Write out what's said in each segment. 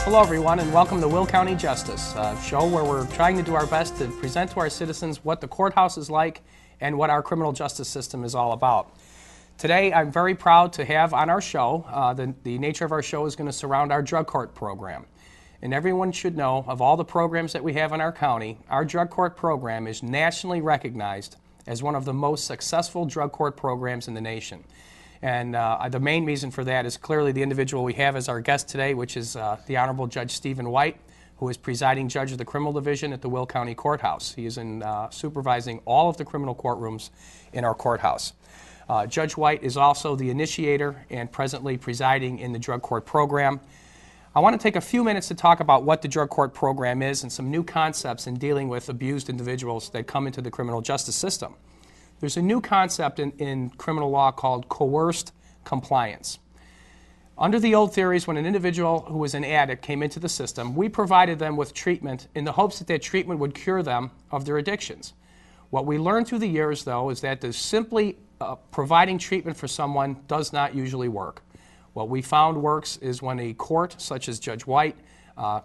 Hello, everyone, and welcome to Will County Justice, a show where we're trying to do our best to present to our citizens what the courthouse is like and what our criminal justice system is all about. Today, I'm very proud to have on our show, the nature of our show is going to surround our drug court program. And everyone should know, of all the programs that we have in our county, our drug court program is nationally recognized as one of the most successful drug court programs in the nation. And the main reason for that is clearly the individual we have as our guest today, which is the Honorable Judge Stephen White, who is presiding judge of the criminal division at the Will County Courthouse. He is supervising all of the criminal courtrooms in our courthouse. Judge White is also the initiator and presently presiding in the drug court program. I want to take a few minutes to talk about what the drug court program is and some new concepts in dealing with abused individuals that come into the criminal justice system. There's a new concept in criminal law called coerced compliance. Under the old theories, when an individual who was an addict came into the system, we provided them with treatment in the hopes that that treatment would cure them of their addictions. What we learned through the years, though, is that simply providing treatment for someone does not usually work. What we found works is when a court, such as Judge White,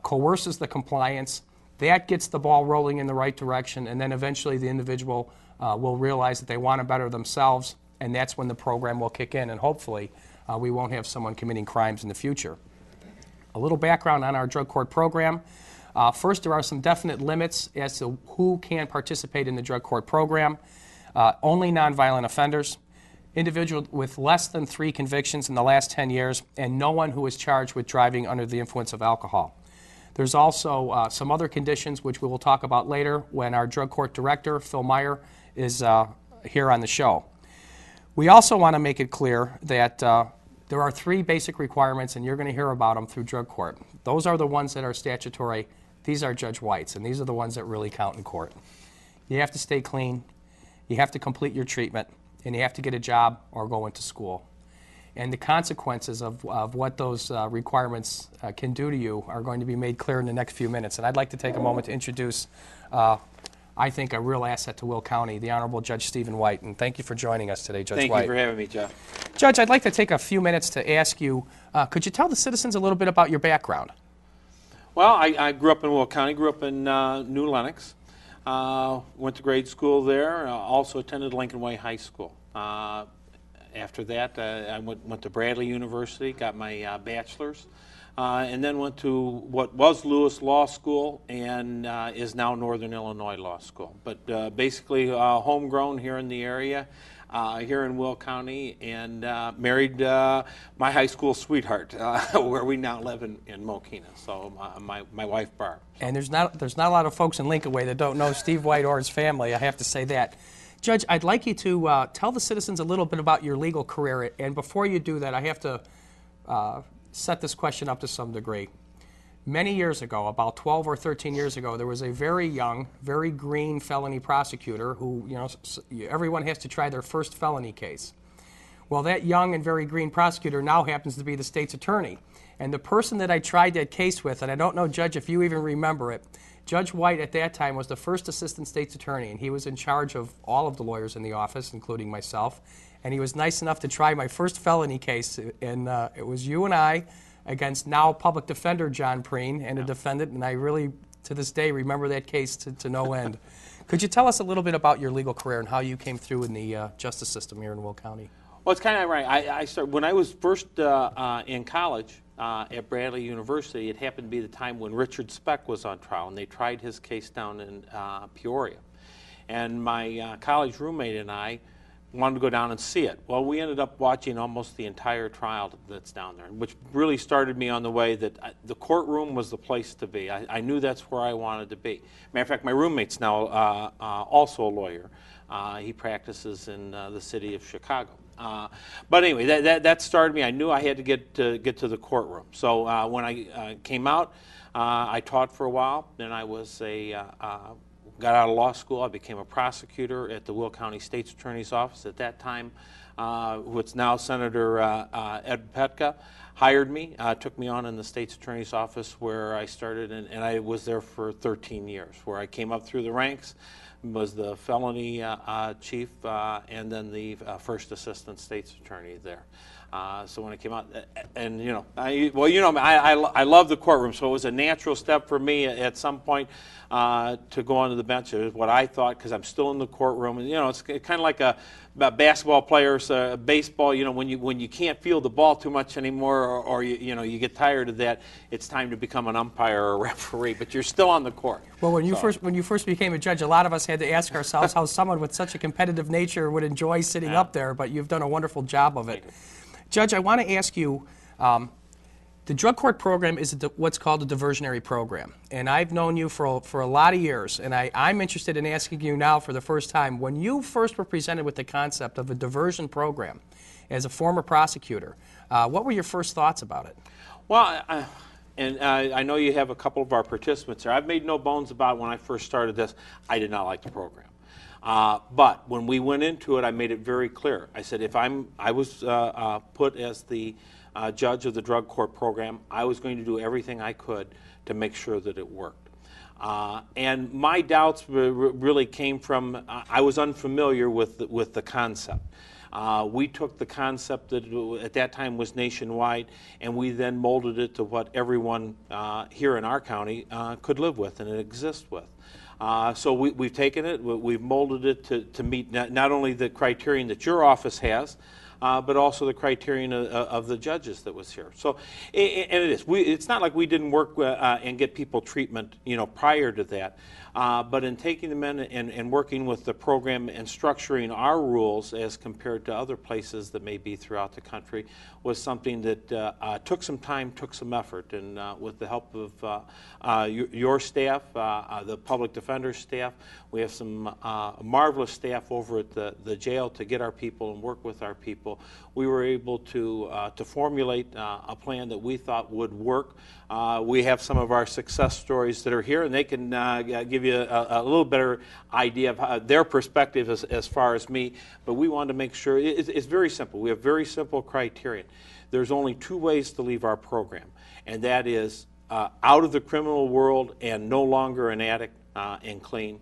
coerces the compliance, that gets the ball rolling in the right direction, and then eventually the individual will realize that they want to better themselves, and that's when the program will kick in, and hopefully we won't have someone committing crimes in the future. A little background on our drug court program. First, there are some definite limits as to who can participate in the drug court program. Only nonviolent offenders, individuals with less than 3 convictions in the last 10 years, and no one who is charged with driving under the influence of alcohol. There's also some other conditions which we will talk about later when our drug court director, Phil Meyer, is here on the show. We also want to make it clear that there are 3 basic requirements, and you're going to hear about them through drug court. Those are the ones that are statutory. These are Judge White's, and these are the ones that really count in court. You have to stay clean, you have to complete your treatment, and you have to get a job or go into school. And the consequences of what those requirements can do to you are going to be made clear in the next few minutes. And I'd like to take a moment to introduce, I think, a real asset to Will County, the Honorable Judge Stephen White. And thank you for joining us today, Judge White. Thank you for having me, Jeff. Judge, I'd like to take a few minutes to ask you, could you tell the citizens a little bit about your background? Well, I grew up in Will County, grew up in New Lenox, went to grade school there, also attended Lincoln Way High School. After that, I went to Bradley University, got my bachelor's, and then went to what was Lewis Law School and is now Northern Illinois Law School. But basically homegrown here in the area, here in Will County, and married my high school sweetheart, where we now live in Mokina. So my wife, Barb. And there's not a lot of folks in Lincoln Way that don't know Steve White or his family, I have to say that. Judge, I'd like you to tell the citizens a little bit about your legal career, and before you do that, I have to set this question up to some degree. Many years ago, about 12 or 13 years ago, there was a very young, very green felony prosecutor who, everyone has to try their first felony case. Well, that young and very green prosecutor now happens to be the state's attorney. And the person that I tried that case with, and I don't know, Judge, if you even remember it, Judge White at that time was the first assistant state's attorney, and he was in charge of all of the lawyers in the office, including myself. And he was nice enough to try my first felony case, and it was you and I against now public defender John Preen and a defendant, and I really, to this day, remember that case to no end. Could you tell us a little bit about your legal career and how you came through in the justice system here in Will County? Well, it's kind of right. I started when I was first in college at Bradley University. It happened to be the time when Richard Speck was on trial, and they tried his case down in Peoria. And my college roommate and I wanted to go down and see it. Well, we ended up watching almost the entire trial that's down there, which really started me on the way that the courtroom was the place to be. I knew that's where I wanted to be. Matter of fact, my roommate's now also a lawyer. He practices in the city of Chicago. But anyway, that started me. I knew I had to get to the courtroom. So when I came out, I taught for a while. Then I was got out of law school. I became a prosecutor at the Will County State's Attorney's Office. At that time, what's now Senator Ed Petka hired me, took me on in the State's Attorney's Office, where I started, and I was there for 13 years, where I came up through the ranks, was the felony chief, and then the first assistant state's attorney there. So when it came out, and you know, I love the courtroom, so it was a natural step for me at some point to go onto the bench. It was what I thought, because I'm still in the courtroom, and you know, it's kind of like a basketball players, baseball. You know, when you can't feel the ball too much anymore, or you get tired of that, it's time to become an umpire or a referee. But you're still on the court. Well, when you first became a judge, a lot of us had to ask ourselves how someone with such a competitive nature would enjoy sitting up there. But you've done a wonderful job of it. Judge, I want to ask you, the drug court program is what's called a diversionary program. And I've known you for a lot of years, and I'm interested in asking you now for the first time, when you first were presented with the concept of a diversion program as a former prosecutor, what were your first thoughts about it? Well, I know you have a couple of our participants here. I've made no bones about when I first started this, I did not like the program. But when we went into it, I made it very clear. I said, if I was put as the judge of the drug court program, I was going to do everything I could to make sure that it worked. And my doubts really came from I was unfamiliar with the concept. We took the concept that at that time was nationwide, and we then molded it to what everyone here in our county could live with and exist with. So we've taken it, we've molded it to meet not only the criterion that your office has, but also the criterion of the judges that was here. So, and it is. It's not like we didn't work and get people treatment, prior to that. But in taking them in and working with the program and structuring our rules as compared to other places that may be throughout the country was something that took some time, took some effort. And with the help of your staff, the public defender's staff, we have some marvelous staff over at the jail to get our people and work with our people. We were able to formulate a plan that we thought would work. We have some of our success stories that are here, and they can give you a little better idea of their perspective as far as me. But we wanted to make sure, it's very simple. We have very simple criterion. There's only two ways to leave our program, and that is out of the criminal world and no longer an addict and clean,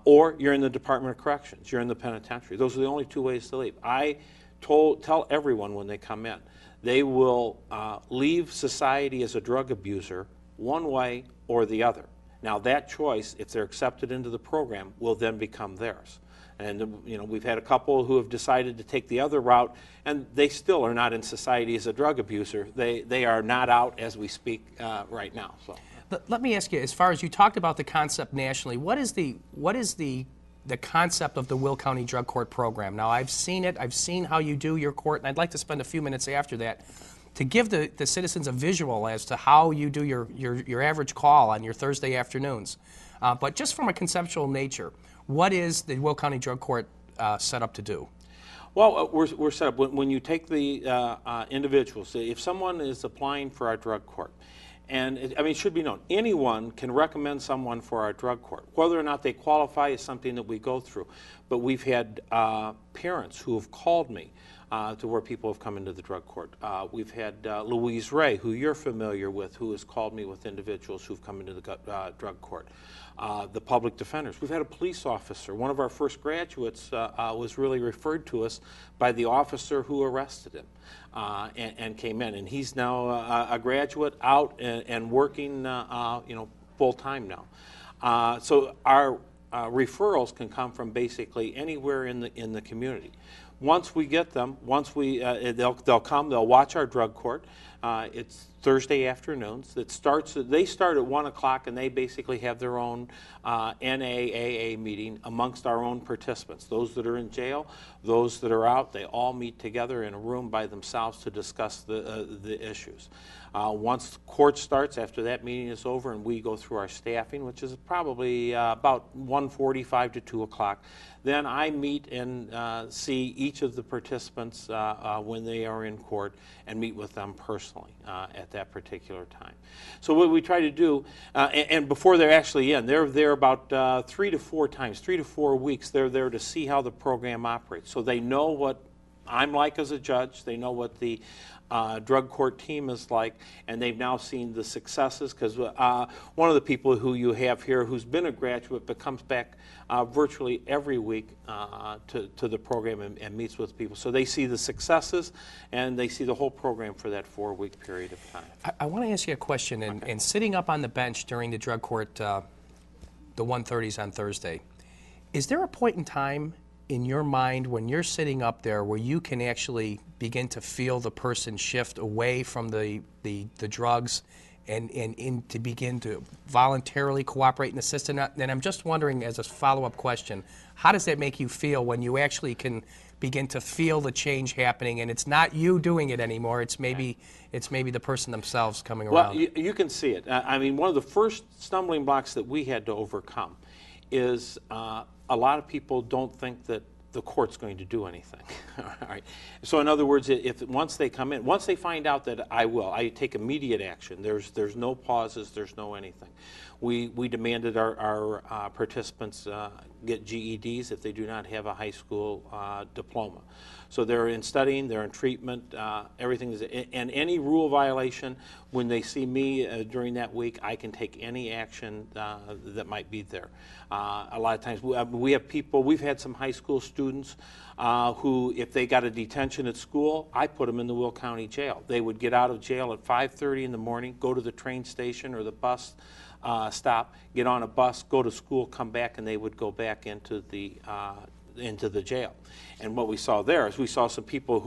or you're in the Department of Corrections, you're in the penitentiary. Those are the only two ways to leave. I tell everyone when they come in, they will leave society as a drug abuser one way or the other. Now that choice, if they're accepted into the program, will then become theirs. And we've had a couple who have decided to take the other route, and they still are not in society as a drug abuser. They are not out as we speak right now. So. Let me ask you, as far as you talked about the concept nationally, what is the concept of the Will County Drug Court program? Now, I've seen it. I've seen how you do your court, and I'd like to spend a few minutes after that to give the citizens a visual as to how you do your average call on your Thursday afternoons. But just from a conceptual nature, what is the Will County Drug Court set up to do? Well, we're set up, when you take the individuals, if someone is applying for our drug court, and it should be known, anyone can recommend someone for our drug court. Whether or not they qualify is something that we go through. But we've had parents who have called me to where people have come into the drug court. We've had Louise Ray, who you're familiar with, who has called me with individuals who've come into the drug court. The public defenders. We've had a police officer. One of our first graduates was really referred to us by the officer who arrested him and came in. And he's now a graduate out and working full-time now. So our referrals can come from basically anywhere in the community. Once we get them, they'll come, they'll watch our drug court. It's Thursday afternoons. They start at 1 o'clock, and they basically have their own NAAA meeting amongst our own participants. Those that are in jail, those that are out, they all meet together in a room by themselves to discuss the issues. Once court starts, after that meeting is over, and we go through our staffing, which is probably about 1:45 to 2 o'clock, then I meet and see each of the participants when they are in court and meet with them personally at that particular time. So what we try to do, and before they're actually in, they're there about 3 to 4 times, 3 to 4 weeks. They're there to see how the program operates, so they know what I'm like as a judge. They know what the drug court team is like, and they've now seen the successes, because one of the people who you have here who's been a graduate but comes back virtually every week to the program and meets with people. So they see the successes, and they see the whole program for that 4-week period of time. I want to ask you a question. And sitting up on the bench during the drug court, the 1:30s on Thursday, is there a point in time in your mind when you're sitting up there where you can actually begin to feel the person shift away from the drugs and to begin to voluntarily cooperate in the system? And I'm just wondering, as a follow-up question, how does that make you feel when you actually can begin to feel the change happening, and it's not you doing it anymore, it's maybe the person themselves coming around? Well, you can see it. I mean, one of the first stumbling blocks that we had to overcome is a lot of people don't think that the court's going to do anything. All right. So in other words, once they come in, once they find out that I take immediate action. There's no pauses, there's no anything. We demanded our participants get GEDs if they do not have a high school diploma. So they're in studying, they're in treatment, everything is, and any rule violation, when they see me during that week, I can take any action that might be there. A lot of times we have people, we've had some high school students who, if they got a detention at school, I put them in the Will County Jail. They would get out of jail at 5:30 in the morning, go to the train station or the bus stop, get on a bus, go to school, come back, and they would go back into the jail. And what we saw there is we saw some people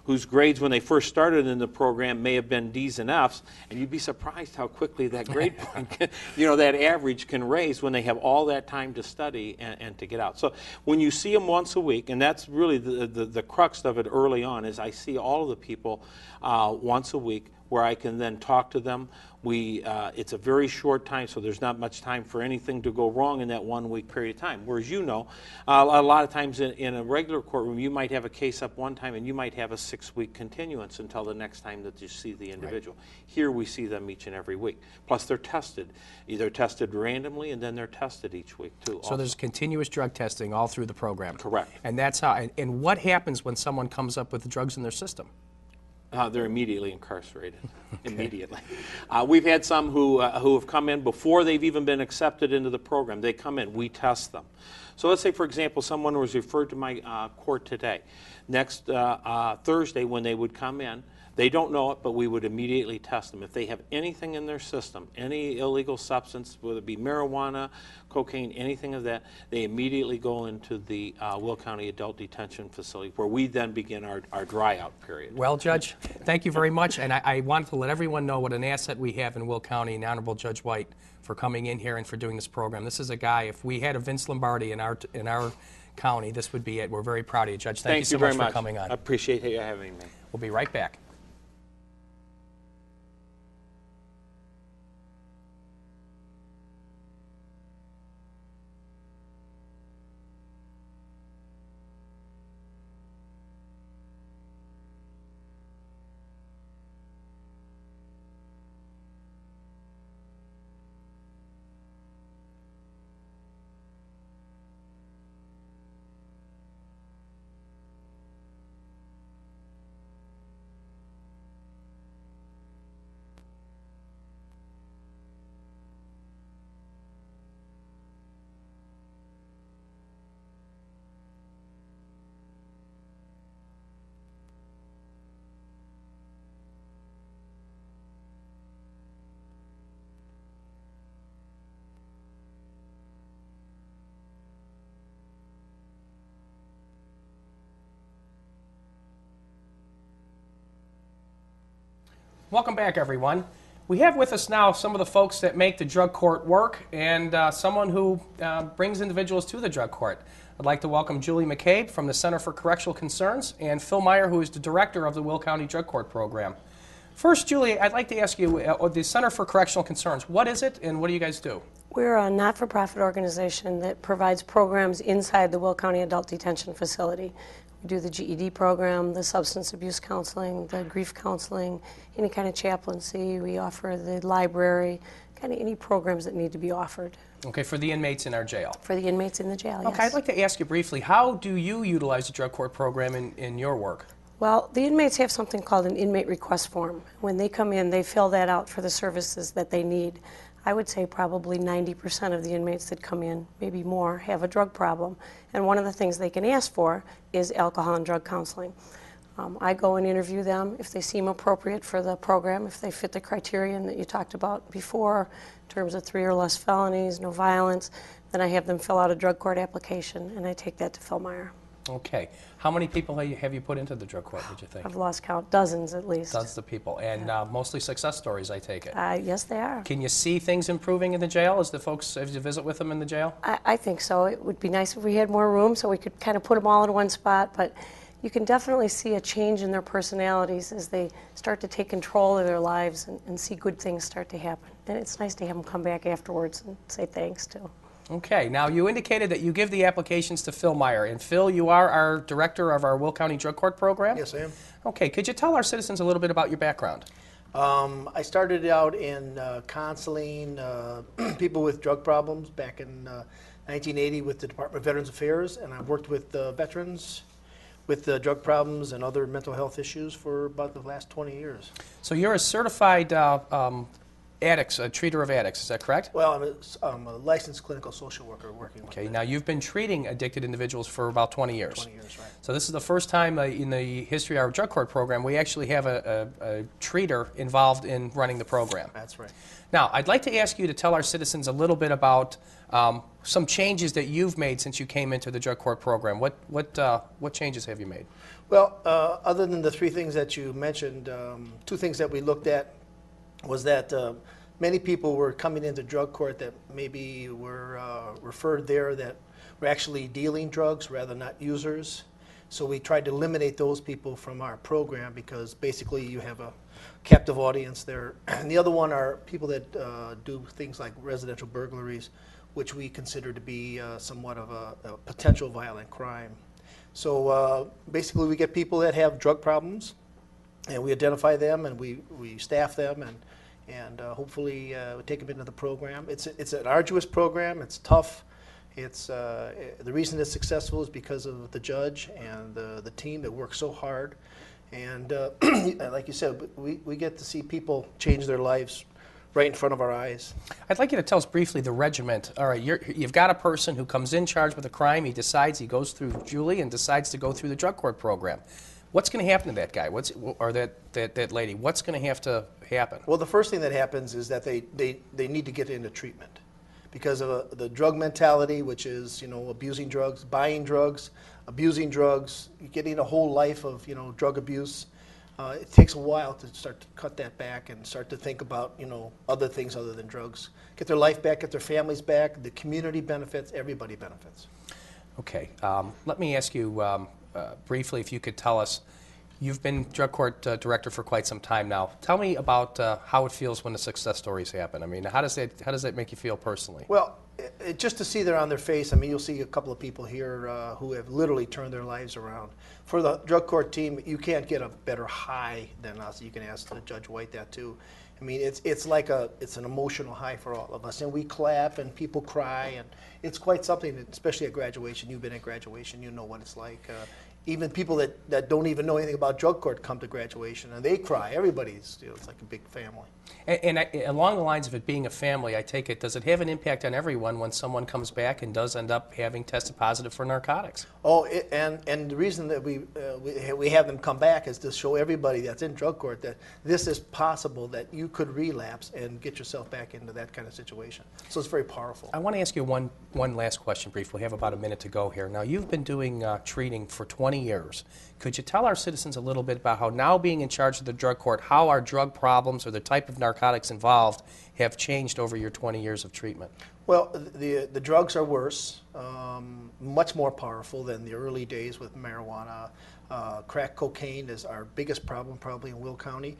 whose grades when they first started in the program may have been D's and F's, and you'd be surprised how quickly that grade point, that average can raise when they have all that time to study and to get out. So when you see them once a week, and that's really the crux of it early on, is I see all of the people once a week, where I can then talk to them. It's a very short time, so there's not much time for anything to go wrong in that 1 week period of time. Whereas a lot of times in a regular courtroom, you might have a case up one time and you might have a 6-week continuance until the next time that you see the individual. Right. Here we see them each and every week. Plus they're tested. They're tested randomly, and then they're tested each week too. So there's continuous drug testing all through the program. Correct. And that's how. And what happens when someone comes up with drugs in their system? They're immediately incarcerated. Okay. Immediately. We've had some who have come in before they've even been accepted into the program. They come in, we test them. So let's say, for example, someone was referred to my court today. Next Thursday, when they would come in, they don't know it, but we would immediately test them. If they have anything in their system, any illegal substance, whether it be marijuana, cocaine, anything of that, they immediately go into the Will County Adult Detention Facility, where we then begin our dry-out period. Well, Judge, thank you very much, and I wanted to let everyone know what an asset we have in Will County, and Honorable Judge White, for coming in here and for doing this program. This is a guy, if we had a Vince Lombardi in our county, this would be it. We're very proud of you, Judge. Thank you so much for coming on. I appreciate you having me. We'll be right back. Welcome back, everyone. We have with us now some of the folks that make the drug court work, and someone who brings individuals to the drug court. I'd like to welcome Julie McCabe from the Center for Correctional Concerns, and Phil Meyer, who is the director of the Will County Drug Court Program. First, Julie, I'd like to ask you, the Center for Correctional Concerns, what is it and what do you guys do? We're a not-for-profit organization that provides programs inside the Will County Adult Detention Facility. We do the GED program, the substance abuse counseling, the grief counseling, any kind of chaplaincy. We offer the library, kind of any programs that need to be offered Okay, for the inmates in our jail. for the inmates in the jail. Okay, Yes. I'd like to ask you briefly, how do you utilize the drug court program in your work? Well, the inmates have something called an inmate request form. When they come in, they fill that out for the services that they need. I would say probably 90% of the inmates that come in, maybe more, have a drug problem. And one of the things they can ask for is alcohol and drug counseling. I go and interview them if they seem appropriate for the program, if they fit the criterion that you talked about before, in terms of 3 or less felonies, no violence. Then I have them fill out a drug court application, and I take that to Phil Meyer. Okay. How many people have you put into the drug court, would you think? I've lost count, dozens at least. Dozens of people, and mostly success stories, I take it. Yes, they are. Can you see things improving in the jail as you visit with them in the jail? I think so. It would be nice if we had more room so we could kind of put them all in one spot, but you can definitely see a change in their personalities as they start to take control of their lives and see good things start to happen. And it's nice to have them come back afterwards and say thanks too. Okay, now you indicated that you give the applications to Phil Meyer. And Phil, you are our director of our Will County Drug Court program? Yes, I am. Okay, could you tell our citizens a little bit about your background? I started out in counseling people with drug problems back in 1980 with the Department of Veterans Affairs, and I've worked with veterans with drug problems and other mental health issues for about the last 20 years. So you're a certified addicts, a treater of addicts, is that correct? Well, I'm a licensed clinical social worker working with Okay, now you've been treating addicted individuals for about 20 years. 20 years, right. So this is the first time in the history of our drug court program we actually have a treater involved in running the program. That's right. Now, I'd like to ask you to tell our citizens a little bit about some changes that you've made since you came into the drug court program. What changes have you made? Well, other than the 3 things that you mentioned, 2 things that we looked at was that many people were coming into drug court that maybe were referred there that were actually dealing drugs rather than not users. So we tried to eliminate those people from our program because basically you have a captive audience there. And the other one are people that do things like residential burglaries, which we consider to be somewhat of a potential violent crime. So basically we get people that have drug problems, and we identify them and we staff them and hopefully we take them into the program. It's an arduous program. It's tough. It's the reason it's successful is because of the judge and the team that works so hard. And like you said, we get to see people change their lives right in front of our eyes. I'd like you to tell us briefly the regiment. All right, you've got a person who comes in charged with a crime. He decides he goes through Julie and decides to go through the drug court program. What's going to happen to that guy? Or that lady? What's going to have to happen? Well, the first thing that happens is that they need to get into treatment because of the drug mentality, which is abusing drugs, buying drugs, abusing drugs, getting a whole life of drug abuse. It takes a while to start to cut that back and start to think about other things other than drugs. Get their life back, get their families back. The community benefits, everybody benefits. Okay, let me ask you briefly if you could tell us. You've been drug court director for quite some time now. Tell me about how it feels when the success stories happen. I mean, how does that make you feel personally? Well, just to see that on their face. I mean, you'll see a couple of people here who have literally turned their lives around. For the drug court team, you can't get a better high than us. You can ask Judge White that too. I mean, it's an emotional high for all of us, and we clap and people cry, and it's quite something. Especially at graduation, you've been at graduation, you know what it's like. Even people that don't even know anything about drug court come to graduation, and they cry. Everybody's, it's like a big family. And along the lines of it being a family, I take it, does it have an impact on everyone when someone comes back and does end up having tested positive for narcotics? Oh, and the reason that we have them come back is to show everybody that's in drug court that this is possible, that you could relapse and get yourself back into that kind of situation. So it's very powerful. I want to ask you one last question briefly. We have about a minute to go here. Now, you've been doing treating for 20 years. Could you tell our citizens a little bit about how now being in charge of the drug court, how our drug problems or the type of narcotics involved have changed over your 20 years of treatment? Well, the drugs are worse, much more powerful than the early days with marijuana. Crack cocaine is our biggest problem probably in Will County.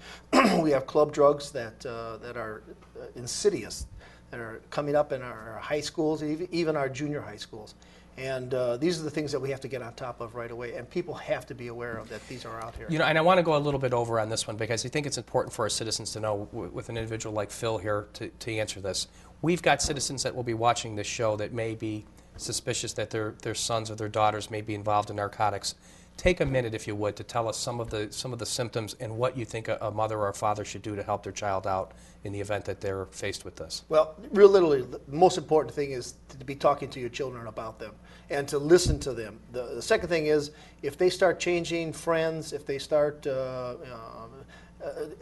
We have club drugs that are insidious, that are coming up in our high schools, even our junior high schools. And these are the things that we have to get on top of right away, and people have to be aware of that these are out here. You know, and I want to go a little bit over on this one because I think it's important for our citizens to know, with an individual like Phil here, to answer this. We've got citizens that will be watching this show that may be suspicious that their sons or their daughters may be involved in narcotics. Take a minute, if you would, to tell us some of the symptoms and what you think a mother or a father should do to help their child out in the event that they're faced with this. Well, real literally, the most important thing is to be talking to your children about them and to listen to them. The second thing is, if they start changing friends, if they start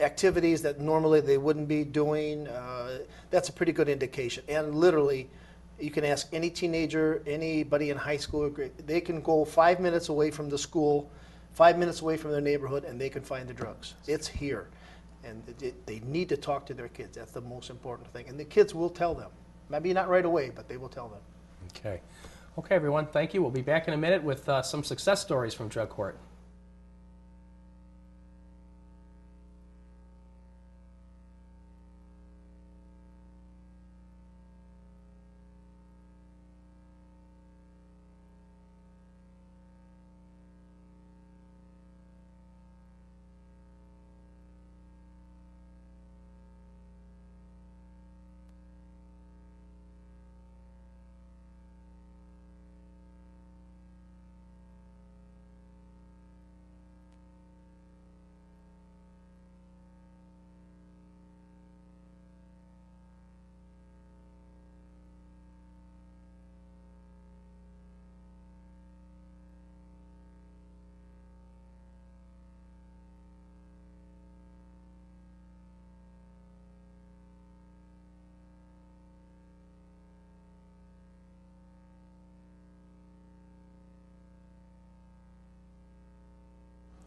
activities that normally they wouldn't be doing, that's a pretty good indication. And literally, you can ask any teenager, anybody in high school, they can go 5 minutes away from the school, 5 minutes away from their neighborhood, and they can find the drugs. It's here. And they need to talk to their kids. That's the most important thing. And the kids will tell them. Maybe not right away, but they will tell them. Okay. Okay, everyone, thank you. We'll be back in a minute with some success stories from drug court.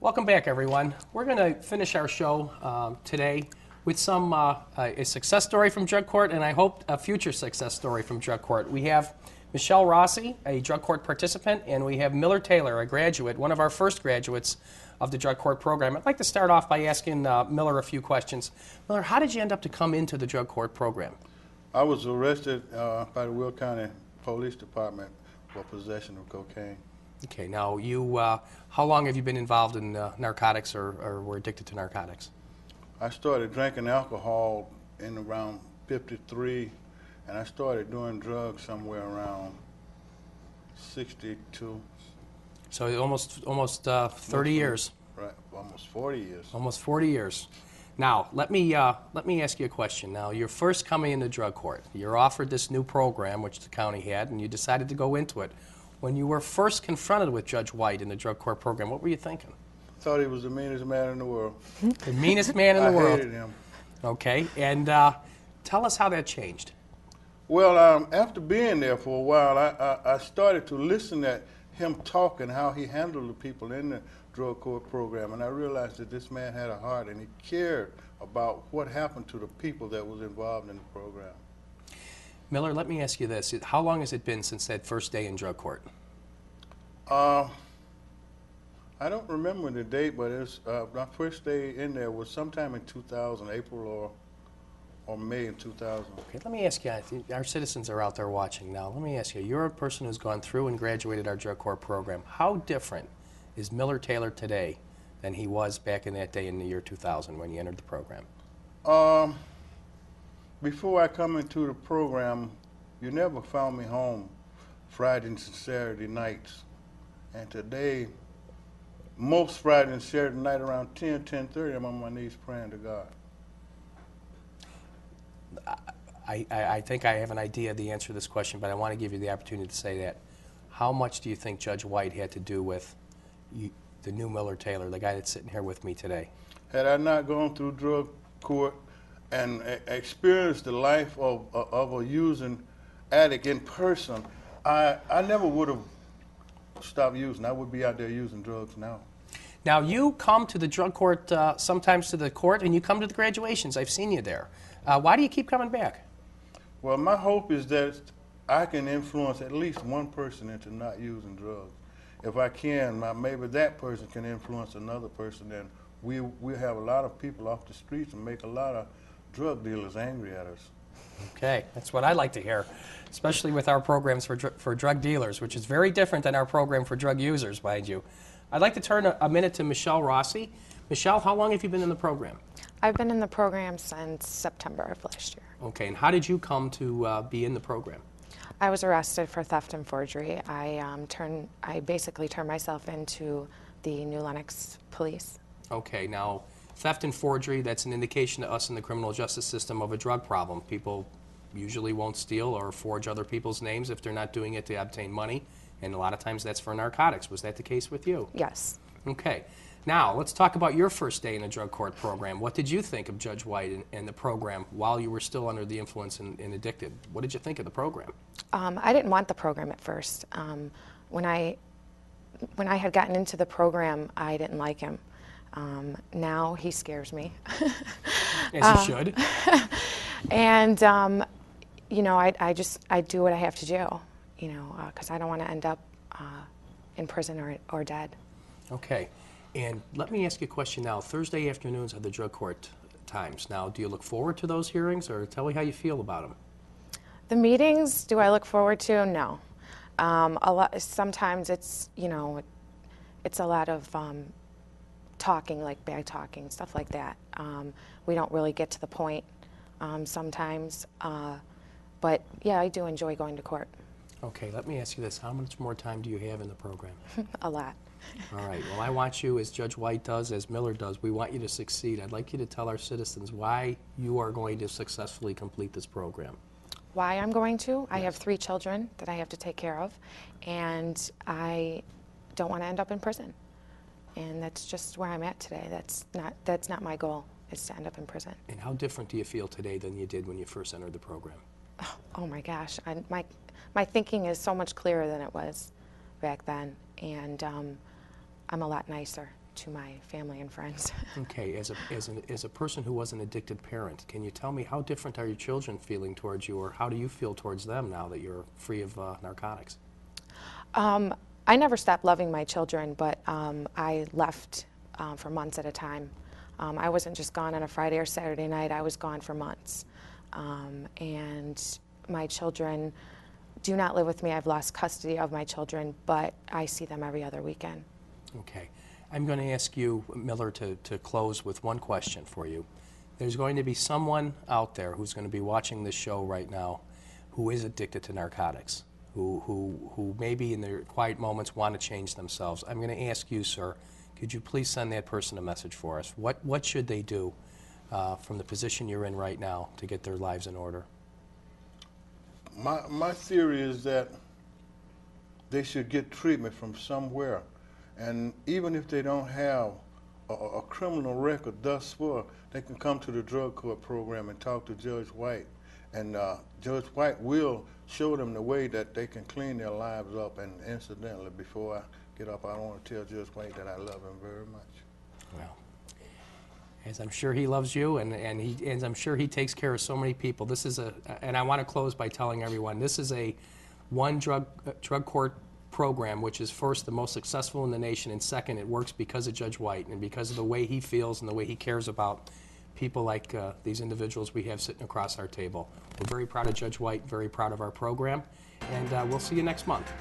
Welcome back, everyone. We're going to finish our show today with some a success story from drug court, and I hope a future success story from drug court. We have Michelle Rossi, a drug court participant, and we have Miller Taylor, a graduate, one of our first graduates of the drug court program. I'd like to start off by asking Miller a few questions. Miller, how did you end up to come into the drug court program? I was arrested by the Will County Police Department for possession of cocaine. Okay, now you, how long have you been involved in narcotics or were addicted to narcotics? I started drinking alcohol in around 53, and I started doing drugs somewhere around 62. So almost 30 years. Right, almost 40 years. Almost 40 years. Now, let me ask you a question. Now, you're first coming into drug court. You're offered this new program, which the county had, and you decided to go into it. When you were first confronted with Judge White in the drug court program, what were you thinking? Thought he was the meanest man in the world. The meanest man in the world. I hated him. Okay, and tell us how that changed. Well, after being there for a while, I started to listen at him talk and how he handled the people in the drug court program, and I realized that this man had a heart and he cared about what happened to the people that was involved in the program. Miller, let me ask you this. How long has it been since that first day in drug court? I don't remember the date, but it's, my first day in there was sometime in 2000, April or May in 2000. Okay, let me ask you, our citizens are out there watching now. Let me ask you, you're a person who's gone through and graduated our drug court program. How different is Miller Taylor today than he was back in that day in the year 2000 when you entered the program? Before I come into the program, you never found me home Fridays and Saturday nights. And today, most Friday and Saturday night around 10, 10:30, I'm on my knees praying to God. I think I have an idea of the answer to this question, but I want to give you the opportunity to say that. How much do you think Judge White had to do with the new Miller Taylor, the guy that's sitting here with me today? Had I not gone through drug court and experienced the life of a using addict in person, I never would have stopped using. I would be out there using drugs now. Now, you come to the drug court, sometimes to the court, and you come to the graduations. I've seen you there. Why do you keep coming back? Well, my hope is that I can influence at least one person into not using drugs. If I can, maybe that person can influence another person, and we have a lot of people off the streets and make a lot of drug dealers angry at us. Okay, that's what I like to hear, especially with our programs for drug dealers, which is very different than our program for drug users, mind you. I'd like to turn a minute to Michelle Rossi. Michelle, how long have you been in the program? I've been in the program since September of last year. Okay, and how did you come to be in the program? I was arrested for theft and forgery. I basically turned myself into the New Lenox police. Okay, now theft and forgery, that's an indication to us in the criminal justice system of a drug problem. People usually won't steal or forge other people's names if they're not doing it to obtain money, and a lot of times that's for narcotics. Was that the case with you? Yes. Okay. Now, let's talk about your first day in the drug court program. What did you think of Judge White and the program while you were still under the influence and addicted? What did you think of the program? I didn't want the program at first. When I had gotten into the program, I didn't like him. Now he scares me. As you should. And, you know, I do what I have to do, you know, because I don't want to end up in prison or dead. Okay. And let me ask you a question now. Thursday afternoons are the drug court times. Now, do you look forward to those hearings, or tell me how you feel about them? The meetings, do I look forward to? No. Sometimes it's, you know, it's a lot of talking, like bad talking, stuff like that. We don't really get to the point sometimes. But yeah, I do enjoy going to court. Okay, let me ask you this. How much more time do you have in the program? A lot. All right. Well, I want you, as Judge White does, as Miller does, we want you to succeed. I'd like you to tell our citizens why you are going to successfully complete this program. Why I'm going to? I have 3 children that I have to take care of, and I don't want to end up in prison. And that's just where I'm at today. That's not my goal, is to end up in prison. And how different do you feel today than you did when you first entered the program? Oh my gosh, my thinking is so much clearer than it was back then, and I'm a lot nicer to my family and friends. Okay, as a person who was an addicted parent, can you tell me how different are your children feeling towards you, or how do you feel towards them now that you're free of narcotics? I never stopped loving my children, but I left for months at a time. I wasn't just gone on a Friday or Saturday night, I was gone for months. And my children do not live with me. I've lost custody of my children, but I see them every other weekend. Okay. I'm going to ask you, Miller, to close with one question for you. There's going to be someone out there who's going to be watching this show right now who is addicted to narcotics, who maybe in their quiet moments want to change themselves. I'm going to ask you, sir, could you please send that person a message for us? What should they do from the position you're in right now to get their lives in order? My theory is that they should get treatment from somewhere. And even if they don't have a criminal record thus far, they can come to the drug court program and talk to Judge White. And Judge White will show them the way that they can clean their lives up. And incidentally, before I get up, I want to tell Judge White that I love him very much. Well, as I'm sure he loves you, and I'm sure he takes care of so many people. This is and I want to close by telling everyone, this is a drug court program, which is first the most successful in the nation, and second, it works because of Judge White and because of the way he feels and the way he cares about people like these individuals we have sitting across our table. We're very proud of Judge White, very proud of our program, and we'll see you next month.